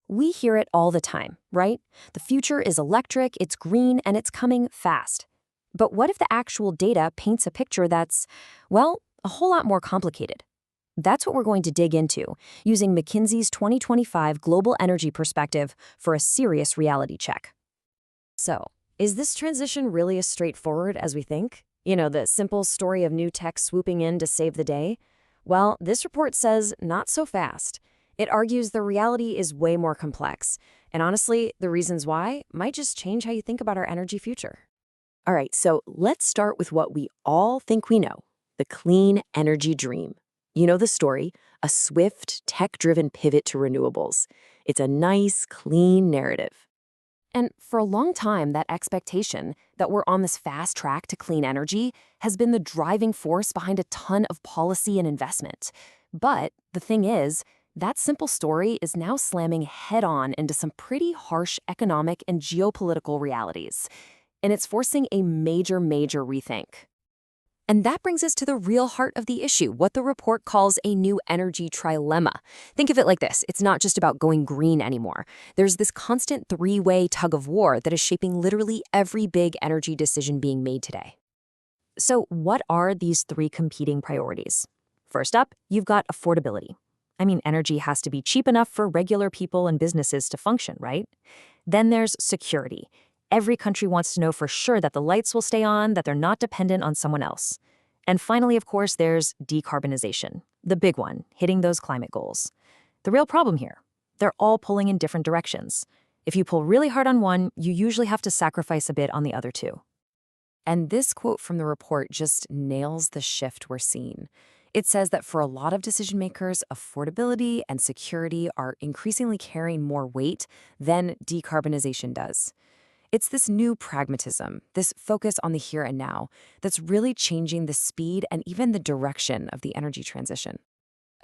We hear it all the time, right? The future is electric, it's green, and it's coming fast. But what if the actual data paints a picture that's, well, a whole lot more complicated? That's what we're going to dig into, using McKinsey's 2025 Global Energy Perspective for a serious reality check. So, is this transition really as straightforward as we think? You know, the simple story of new tech swooping in to save the day? Well, this report says not so fast. It argues the reality is way more complex. And honestly, the reasons why might just change how you think about our energy future. All right, so let's start with what we all think we know, the clean energy dream. You know the story, a swift, tech-driven pivot to renewables. It's a nice, clean narrative. And for a long time, that expectation that we're on this fast track to clean energy has been the driving force behind a ton of policy and investment. But the thing is, that simple story is now slamming head-on into some pretty harsh economic and geopolitical realities. And it's forcing a major rethink. And that brings us to the real heart of the issue, what the report calls a new energy trilemma. Think of it like this. It's not just about going green anymore. There's this constant three-way tug of war that is shaping literally every big energy decision being made today. So what are these three competing priorities? First up, you've got affordability. I mean, energy has to be cheap enough for regular people and businesses to function, right? Then there's security. Every country wants to know for sure that the lights will stay on, that they're not dependent on someone else. And finally, of course, there's decarbonization, the big one, hitting those climate goals. The real problem here, they're all pulling in different directions. If you pull really hard on one, you usually have to sacrifice a bit on the other two. And this quote from the report just nails the shift we're seeing. It says that for a lot of decision makers, affordability and security are increasingly carrying more weight than decarbonization does. It's this new pragmatism, this focus on the here and now, that's really changing the speed and even the direction of the energy transition.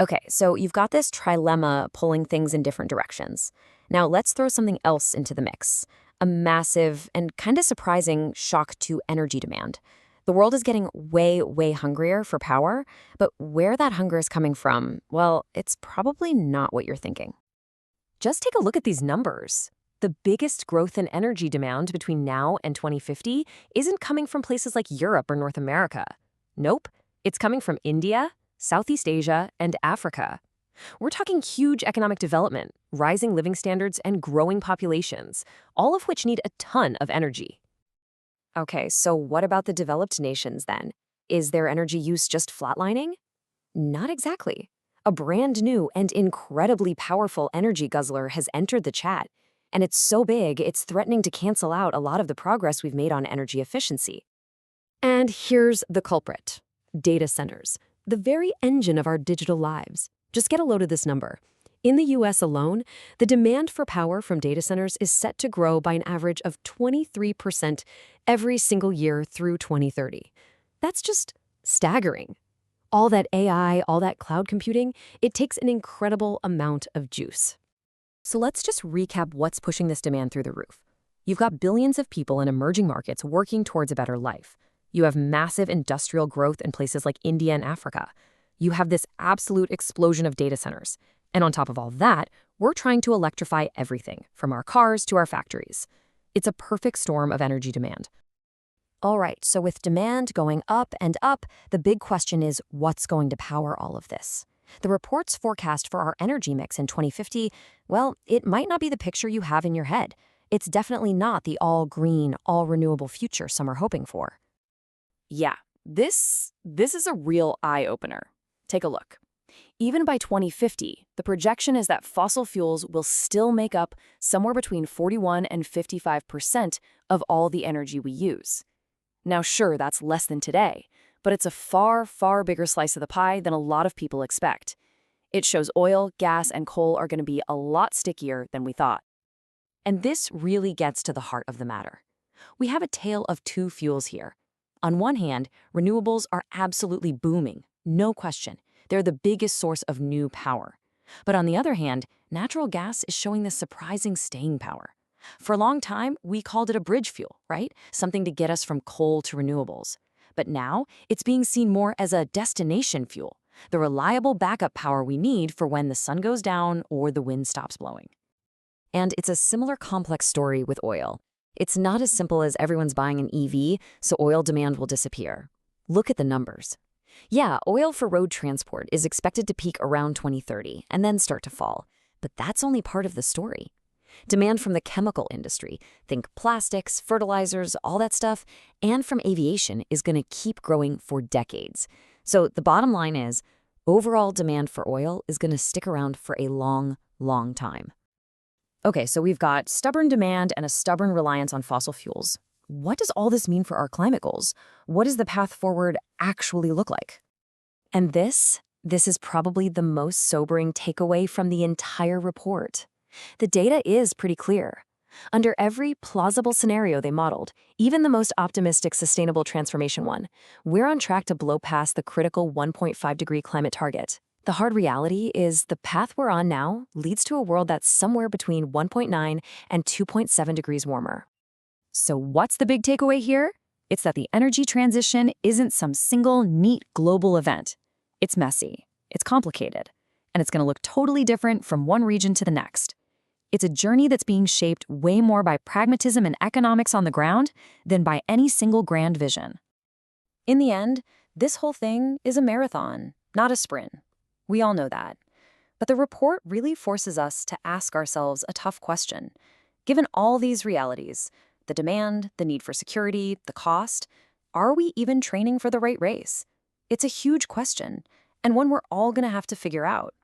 Okay, so you've got this trilemma pulling things in different directions. Now let's throw something else into the mix, a massive and kind of surprising shock to energy demand. The world is getting way hungrier for power, but where that hunger is coming from, well, it's probably not what you're thinking. Just take a look at these numbers. The biggest growth in energy demand between now and 2050 isn't coming from places like Europe or North America. Nope, it's coming from India, Southeast Asia, and Africa. We're talking huge economic development, rising living standards, and growing populations, all of which need a ton of energy. Okay, so what about the developed nations then? Is their energy use just flatlining? Not exactly. A brand new and incredibly powerful energy guzzler has entered the chat. And it's so big, it's threatening to cancel out a lot of the progress we've made on energy efficiency. And here's the culprit. Data centers. The very engine of our digital lives. Just get a load of this number. In the US alone, the demand for power from data centers is set to grow by an average of 23% every single year through 2030. That's just staggering. All that AI, all that cloud computing, it takes an incredible amount of juice. So let's just recap what's pushing this demand through the roof. You've got billions of people in emerging markets working towards a better life. You have massive industrial growth in places like India and Africa. You have this absolute explosion of data centers. And on top of all that, we're trying to electrify everything, from our cars to our factories. It's a perfect storm of energy demand. All right, so with demand going up and up, the big question is what's going to power all of this? The report's forecast for our energy mix in 2050, well, it might not be the picture you have in your head. It's definitely not the all-green, all-renewable future some are hoping for. Yeah, this is a real eye-opener. Take a look. Even by 2050, the projection is that fossil fuels will still make up somewhere between 41 and 55% of all the energy we use. Now, sure, that's less than today, but it's a far bigger slice of the pie than a lot of people expect. It shows oil, gas, and coal are going to be a lot stickier than we thought. And this really gets to the heart of the matter. We have a tale of two fuels here. On one hand, renewables are absolutely booming, no question. They're the biggest source of new power. But on the other hand, natural gas is showing this surprising staying power. For a long time, we called it a bridge fuel, right? Something to get us from coal to renewables. But now, it's being seen more as a destination fuel, the reliable backup power we need for when the sun goes down or the wind stops blowing. And it's a similar complex story with oil. It's not as simple as everyone's buying an EV, so oil demand will disappear. Look at the numbers. Yeah, oil for road transport is expected to peak around 2030 and then start to fall. But that's only part of the story. Demand from the chemical industry, think plastics, fertilizers, all that stuff, and from aviation is going to keep growing for decades. So the bottom line is, overall demand for oil is going to stick around for a long, long time. Okay, so we've got stubborn demand and a stubborn reliance on fossil fuels. What does all this mean for our climate goals? What does the path forward actually look like? And this is probably the most sobering takeaway from the entire report. The data is pretty clear. Under every plausible scenario they modeled, even the most optimistic sustainable transformation one, we're on track to blow past the critical 1.5-degree climate target. The hard reality is the path we're on now leads to a world that's somewhere between 1.9 and 2.7 degrees warmer. So what's the big takeaway here? It's that the energy transition isn't some single, neat global event. It's messy, it's complicated, and it's going to look totally different from one region to the next. It's a journey that's being shaped way more by pragmatism and economics on the ground than by any single grand vision. In the end, this whole thing is a marathon, not a sprint. We all know that. But the report really forces us to ask ourselves a tough question. Given all these realities, the demand, the need for security, the cost, are we even training for the right race? It's a huge question, and one we're all going to have to figure out.